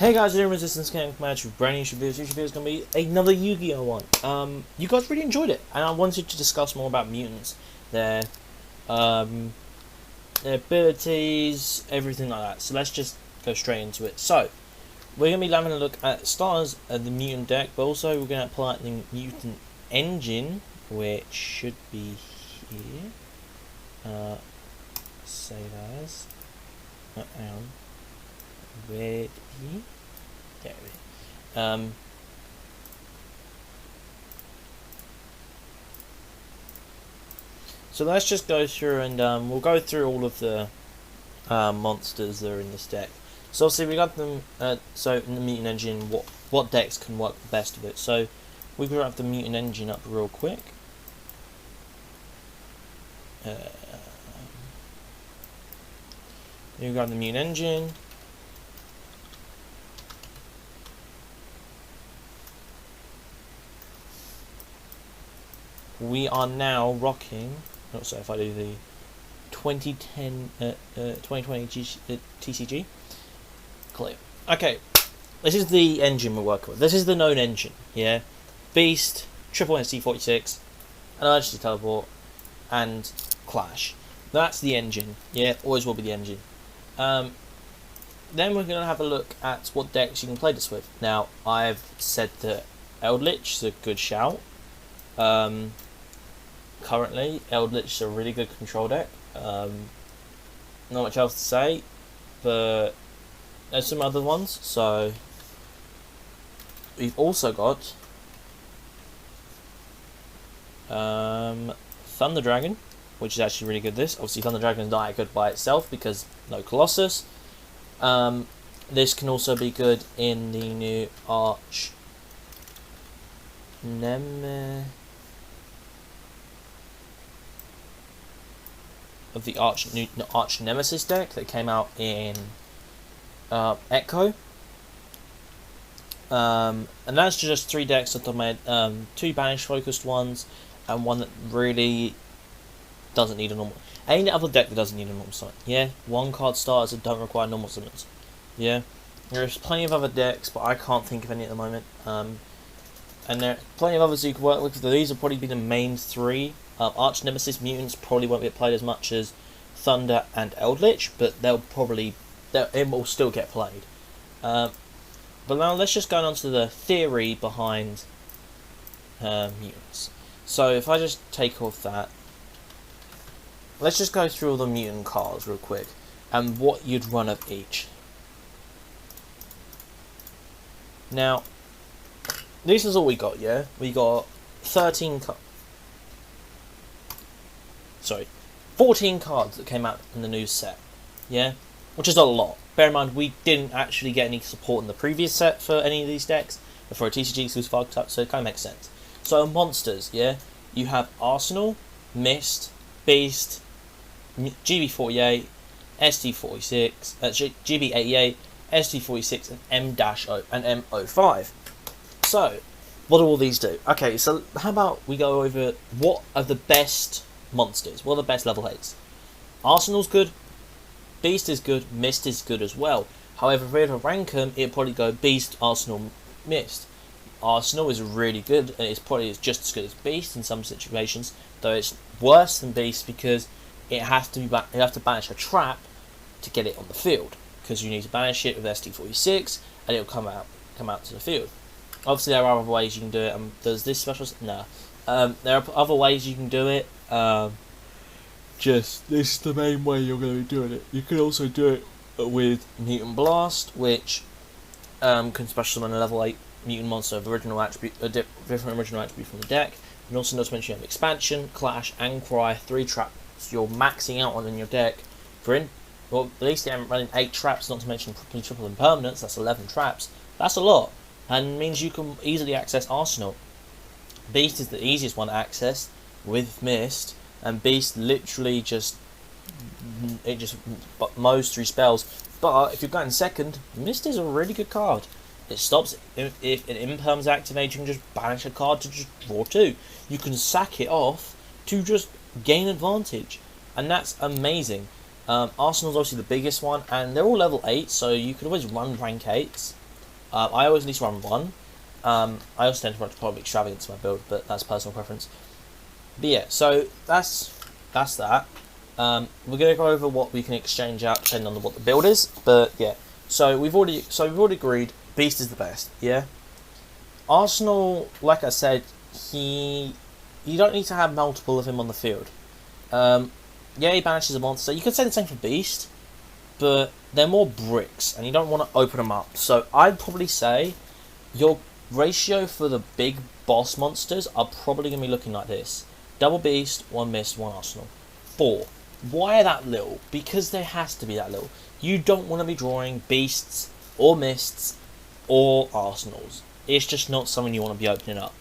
Hey guys, I'm Resistance Camp Match with brand new reviews. This review is going to be another Yu-Gi-Oh one. You guys really enjoyed it, and I wanted to discuss more about mutants, their abilities, everything like that. So let's just go straight into it. So we're going to be having a look at stars of the mutant deck, but also we're going to apply the mutant engine, which should be here. Save as. Hang on. Ready? There it is. So let's just go through and we'll go through all of the monsters that are in this deck. So obviously we got them. So in the mutant engine, what decks can work the best of it? So we can have the mutant engine up real quick. You got the mutant engine. We are now rocking. Oh, sorry, if I do the 2020 TCG. Clear. Okay, this is the engine we're working with. This is the known engine. Yeah, Beast, Triple ST46, Emergency Teleport, and Clash. That's the engine. Yeah, always will be the engine. Then we're going to have a look at what decks you can play this with. Now, I've said that Eldritch is a good shout. Currently, Eldritch is a really good control deck. Not much else to say, but there's some other ones. So we've also got Thunder Dragon, which is actually really good. This obviously Thunder Dragon is not that good by itself because no Colossus. This can also be good in the new Arch of the Arch Nemesis deck that came out in Echo. And that's just 3 decks that I made, 2 banish focused ones and one that really doesn't need a normal. Any other deck that doesn't need a normal summon. Yeah, 1 card starters that don't require normal summons. Yeah, there's plenty of other decks, but I can't think of any at the moment. And there are plenty of others you can work with. These will probably be the main 3. Arch Nemesis Mutants probably won't get played as much as Thunder and Eldritch, but it will still get played. But now let's just go on to the theory behind mutants. So if I just take off that, let's just go through all the mutant cards real quick and what you'd run of each. Now, this is all we got, yeah? We got 14 cards that came out in the new set, yeah? Which is a lot. Bear in mind, we didn't actually get any support in the previous set for any of these decks, for a TCG exclusive archetype, so it kind of makes sense. So monsters, yeah? You have Arsenal, Mist, Beast, GB48, ST46, GB88, ST46, and M-0 and M05. So, what do all these do? Okay, so how about we go over what are the best monsters? What are the best level 8s? Arsenal's good, Beast is good, Mist is good as well. However, if we were to rank them, it'd probably go Beast, Arsenal, Mist. Arsenal is really good, and it's probably just as good as Beast in some situations, though it's worse than Beast because you have to banish a trap to get it on the field, because you need to banish it with ST46, and it'll come out to the field. Obviously, there are other ways you can do it. Does this special? No. There are other ways you can do it. Just this is the main way you're going to be doing it. You can also do it with Mutant Blast, which can special summon a level 8 mutant monster of original attribute, a different original attribute from the deck. And also, not to mention, you have Expansion, Clash, and Cry, 3 traps you're maxing out on in your deck. Well, at least I'm running 8 traps, not to mention triple impermanence. That's 11 traps. That's a lot, and means you can easily access Arsenal. Beast is the easiest one to access with Mist, and Beast literally just mows through spells. But if you're going second, Mist is a really good card. It stops if an imperm's activated. You can just banish a card to just draw 2. You can sack it off to just gain advantage, and that's amazing. Arsenal's obviously the biggest one, and they're all level 8, so you could always run rank 8s. I always at least run one. I also tend to run probably extravagance in my build, but that's personal preference. But yeah, so that's that. We're gonna go over what we can exchange out depending on what the build is. But yeah, so we've already agreed Beast is the best. Yeah, Arsenal, like I said, you don't need to have multiple of him on the field. Yeah, he banishes a monster. You could say the same for Beast, but they're more bricks, and you don't want to open them up. So I'd probably say your ratio for the big boss monsters are probably going to be looking like this. Double Beast, 1 Mist, 1 Arsenal. 4. Why that little? Because there has to be that little. You don't want to be drawing Beasts, or Mists, or Arsenals. It's just not something you want to be opening up.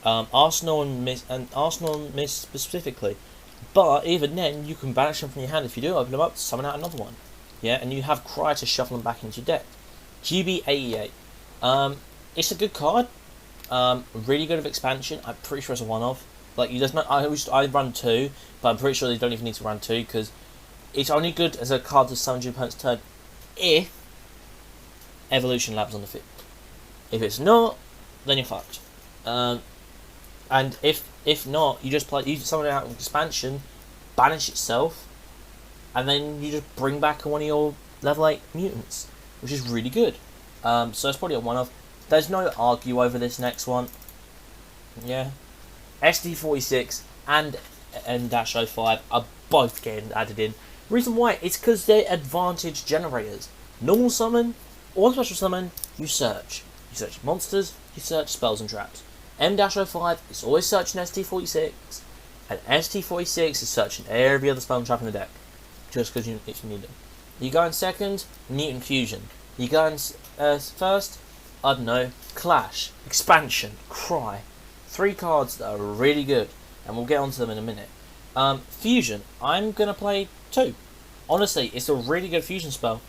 Arsenal and Mist specifically. But even then, you can banish them from your hand if you do open them up to summon out another one. Yeah, and you have Cry to shuffle them back into your deck. GB88. It's a good card. Really good with expansion. I'm pretty sure it's a one-off. Like, you doesn't. I run 2, but I'm pretty sure they don't even need to run 2 because it's only good as a card to summon your opponent's turn if Evolution Lab's on the field. If it's not, then you're fucked. And if not, you just you summon it out with expansion, banish itself, and then you just bring back one of your level 8 mutants, which is really good. So it's probably a one-off. There's no argue over this next one. Yeah. SD46 and M-05 are both getting added in. Reason why? It's because they're advantage generators. Normal summon or special summon, you search. You search monsters, you search spells and traps. M-05 is always searching ST46, and ST46 is searching every other spell and trap in the deck, just because you need them. You go in second, Mutant Fusion. You go in first, I don't know, Clash, Expansion, Cry. 3 cards that are really good, and we'll get onto them in a minute. Fusion, I'm going to play 2. Honestly, it's a really good fusion spell.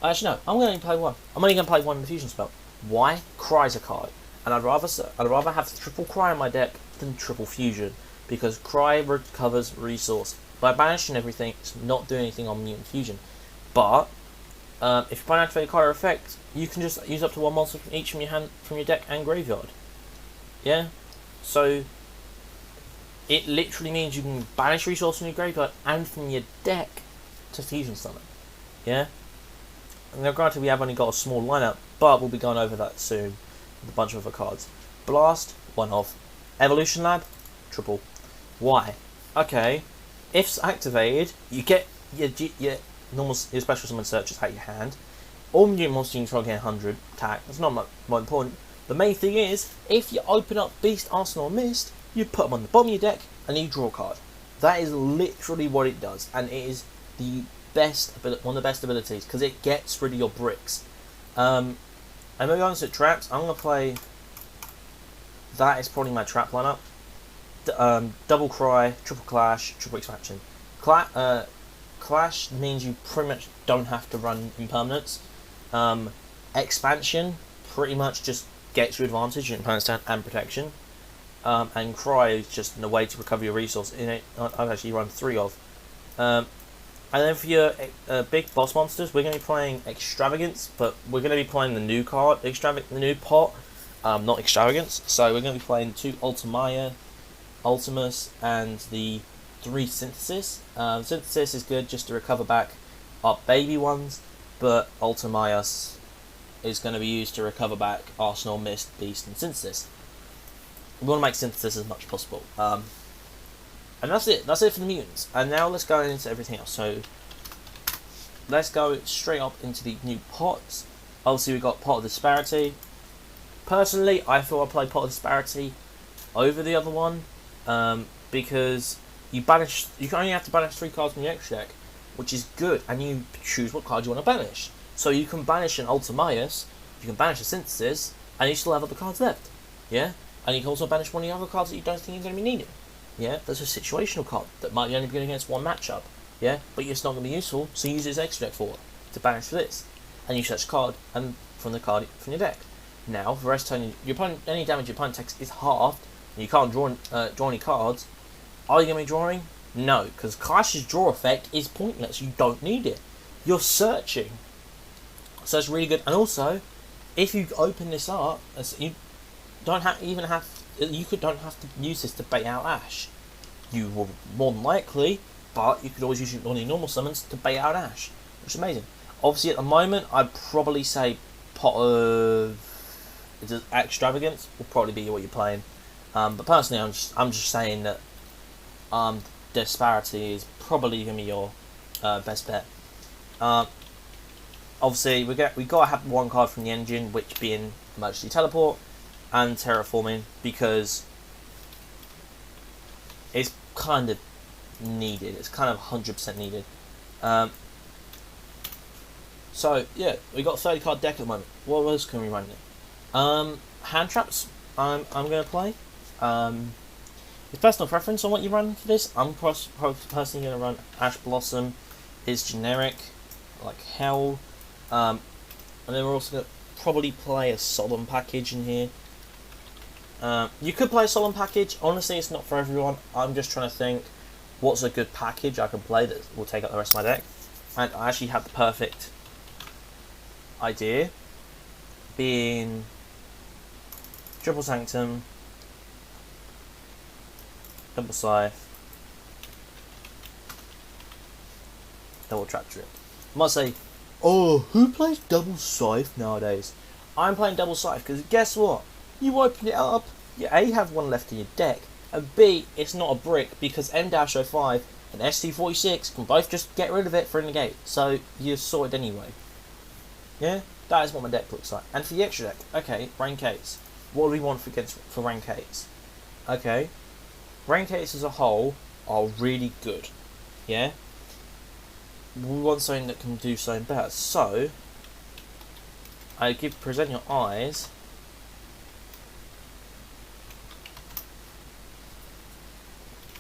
Actually, no, I'm going to play 1. I'm only going to play 1 in the fusion spell. Why? Cry's a card. And I'd rather have triple Cry in my deck than triple Fusion, because Cry recovers resource. By banishing everything, it's not doing anything on Mutant Fusion. But if you plan to activate a card or effect, you can just use up to 1 monster from each from your hand, from your deck and graveyard. Yeah? So it literally means you can banish resource from your graveyard and from your deck to fusion summon. Yeah? And now granted we have only got a small lineup, but we'll be going over that soon with a bunch of other cards. Blast, 1-off. Evolution Lab, triple. Why? Okay, if activated, you get your special summon searches out your hand. All mutant monsters you control get 100 attack. That's not more important. The main thing is, if you open up Beast, Arsenal, or Mist, you put them on the bottom of your deck and you draw a card. That is literally what it does, and it is the best, one of the best abilities because it gets rid of your bricks. And moving on to traps, I'm gonna play. That is probably my trap lineup. Double Cry, triple Clash, triple Expansion. Clash means you pretty much don't have to run impermanence. Expansion pretty much just gets you advantage in opponent's turn and protection. And Cry is just a way to recover your resource. In it, I've actually run 3 of. And then for your big boss monsters, we're going to be playing Extravagance, but we're going to be playing the new card, the new pot, not Extravagance. So we're going to be playing 2 Ultimaya, Ultimus, and the 3 Synthesis. Synthesis is good just to recover back our baby ones, but Ultimaya is going to be used to recover back Arsenal, Mist, Beast, and Synthesis. We want to make Synthesis as much as possible. And that's it. That's it for the mutants. And now let's go into everything else. So let's go straight up into the new pots. Obviously, we've got Pot of Disparity. Personally, I thought I'd play Pot of Disparity over the other one because you only have to banish 3 cards from your extra deck, which is good. And you choose what card you want to banish. So you can banish an Ultimaeus, you can banish a Synthesis, and you still have other cards left. Yeah, and you can also banish one of the other cards that you don't think you're going to be needing. Yeah, there's a situational card that might only be good against 1 matchup. Yeah, but it's not going to be useful, so use its extra deck for it to banish for this, and you search a card and from the card from your deck. Now, for the rest of the time, your opponent, any damage your opponent takes is halved, and you can't draw any cards. Are you going to be drawing? No, because Clash's draw effect is pointless. You don't need it. You're searching, so it's really good. And also, if you open this up, you don't have don't have to use this to bait out Ash. You will more than likely, but you could always use one of your normal summons to bait out Ash, which is amazing. Obviously, at the moment, I'd probably say Pot of Extravagance will probably be what you're playing. But personally, I'm just saying that Disparity is probably gonna be your best bet. Obviously, we gotta have one card from the engine, which being Emergency Teleport and Terraforming, because it's kind of needed. It's kind of 100% needed. So yeah, we got a 30 card deck at the moment. What else can we run it? Hand traps. I'm gonna play. It's personal preference on what you run for this. I'm personally gonna run Ash Blossom. Is generic, like hell. And then we're also gonna probably play a Solemn package in here. You could play a Solemn package. Honestly, it's not for everyone. I'm just trying to think what's a good package I can play that will take up the rest of my deck. And I actually have the perfect idea, being Triple Sanctum, Double Scythe, Double Trap Drip. I might say, oh, who plays Double Scythe nowadays? I'm playing Double Scythe because guess what? You open it up, you A, have one left in your deck, and B, it's not a brick because M-05 and ST46 can both just get rid of it for a negate, so you're sorted anyway. Yeah, that is what my deck looks like. And for the extra deck, okay, Rank 8s. What do we want for Rank 8s? Okay, Rank 8s as a whole are really good. Yeah? We want something that can do something better. So, I present your eyes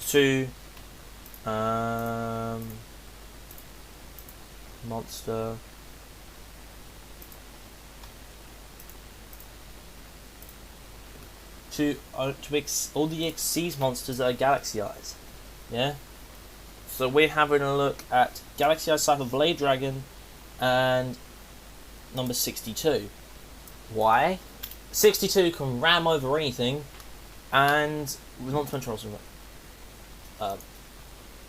to monster to all the Xyz monsters that are Galaxy Eyes. Yeah? So we're having a look at Galaxy Eyes Cypher Blade Dragon and number 62. Why? 62 can ram over anything, and we're not controlling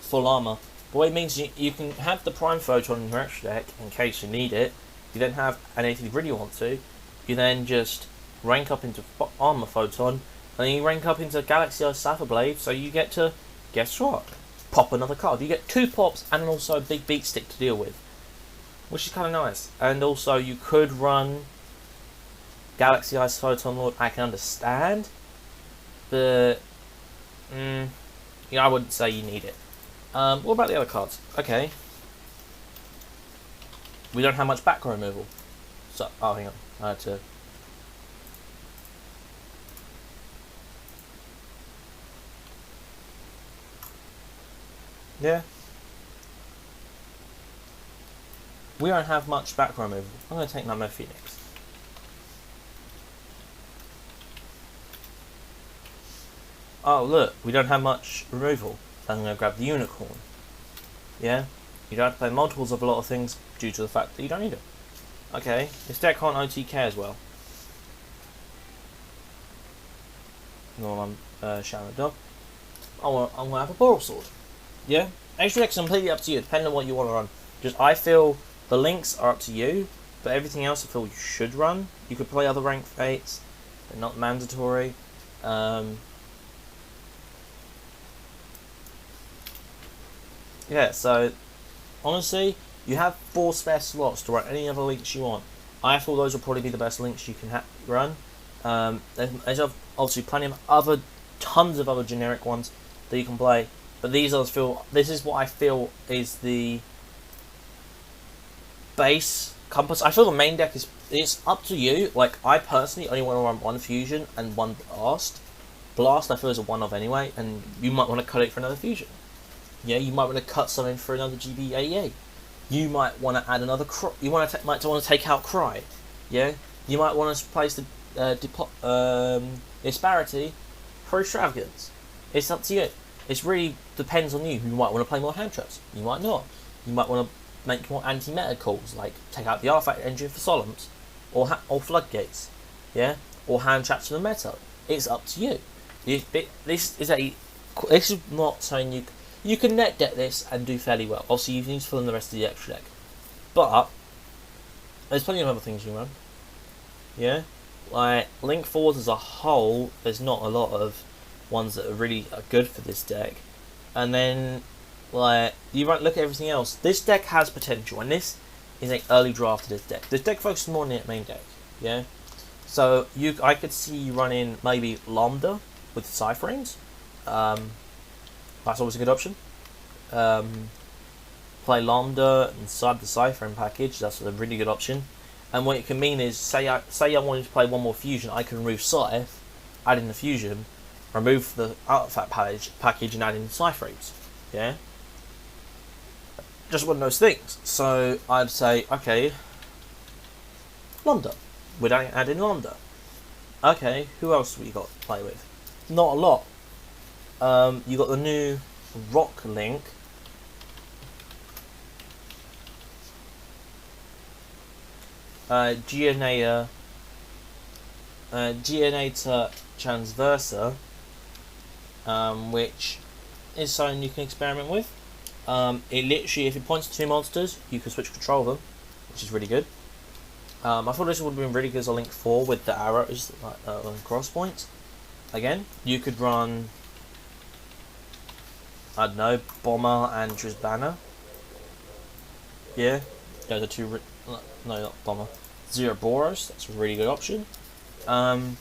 full armor. But what it means you can have the Prime Photon in your extra deck in case you need it. You then have, and if you really want to, you then just rank up into Armor Photon, and then you rank up into Galaxy Eyes Cypher Blade, so you get to, guess what? Pop another card. You get 2 pops and also a big beat stick to deal with, which is kind of nice. And also you could run Galaxy Eyes Photon Lord. I can understand, but I wouldn't say you need it. What about the other cards? Okay, we don't have much back row removal. So, oh, hang on, I had to. Yeah. We don't have much back row removal. I'm going to take Nightmare Phoenix. Oh, look, we don't have much removal. So I'm going to grab the Unicorn. Yeah? You don't have to play multiples of a lot of things due to the fact that you don't need it. Okay, this deck can't OTK as well. No, I'm Shadow Dog. I'm going to have a Boral Sword. Yeah? Extra deck's completely up to you, depending on what you want to run. Just, I feel the links are up to you, but everything else I feel you should run. You could play other rank 8s, they're not mandatory. Yeah, so honestly, you have 4 spare slots to run any other links you want. I feel those will probably be the best links you can run. There's obviously plenty of tons of other generic ones that you can play, but this is what I feel is the base compass. I feel the main deck it's up to you. Like, I personally only want to run 1 fusion and 1 blast. Blast I feel is a one-off anyway, and you might want to cut it for another fusion. Yeah, you might want to cut something for another GBAEA. You might want to add another Cry. You might want to take out Cry. Yeah, you might want to place the Disparity for Extravagance. It's up to you. It really depends on you. You might want to play more hand traps. You might not. You might want to make more anti-meta calls, like take out the Artifact engine for Solemns. or floodgates, yeah, or hand traps from the meta. It's up to you. This is not saying you can net deck this and do fairly well. Obviously, you need to fill in the rest of the extra deck, but there's plenty of other things you run. Yeah, like Link Forward as a whole, there's not a lot of ones that are really good for this deck, and then like you might look at everything else. This deck has potential, and this is an early draft of this deck. This deck focuses more on the main deck. Yeah, so I could see you running maybe Lambda with Cyframes. That's always a good option. Play Lambda inside the Cyframe package. That's a really good option. And what it can mean is, say I wanted to play one more fusion, I can remove Scythe, add in the fusion, remove the artifact package, and add in Cyframes. Yeah. Just one of those things. So I'd say, okay, Lambda. Would I add in Lambda? Okay, who else have we got to play with? Not a lot. You got the new Rock Link. Geonator Transversa, which is something you can experiment with. It literally, if it points to two monsters, you can switch control of them, which is really good. I thought this would have been really good as a Link 4 with the arrows on cross points. Again, you could run, I don't know, Bomber and Drizbana. Yeah, those are two. No, not Bomber. Zero Boros. That's a really good option. And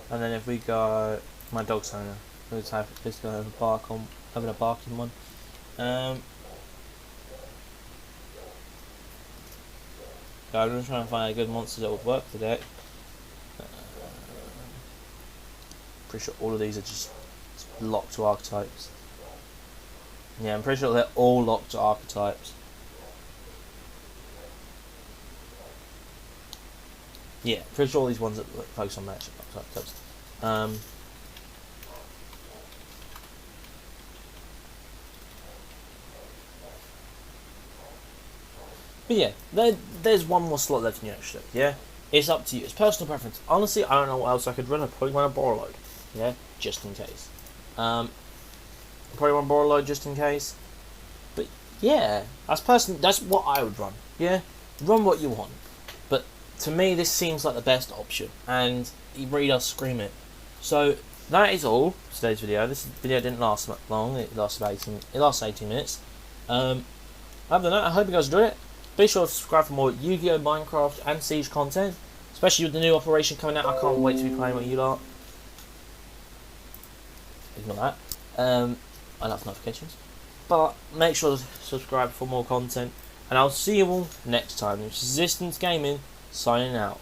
then if we go, my dog's owner. Let's have this guy having a barking one. I'm gonna try and find a good monster that would work for the deck. Pretty sure all of these are just locked to archetypes. Yeah, I'm pretty sure they're all locked to archetypes. Yeah, pretty sure all these ones that focus on match archetypes. But yeah, there's one more slot left in your extra deck. Yeah, it's up to you. It's personal preference. Honestly, I don't know what else I could run. I'd probably run a Borreload. Yeah, just in case. Probably run Borreload just in case. But yeah, that's what I would run. Yeah, run what you want. But to me, this seems like the best option, and it really does scream it. So that is all for today's video. This video didn't last that long. It lasted 18 minutes. Other than that, I hope you guys enjoyed it. Be sure to subscribe for more Yu-Gi-Oh, Minecraft, and Siege content, especially with the new operation coming out. I can't wait to be playing with you lot. Ignore that. I love notifications. But make sure to subscribe for more content, and I'll see you all next time. Resistance Gaming signing out.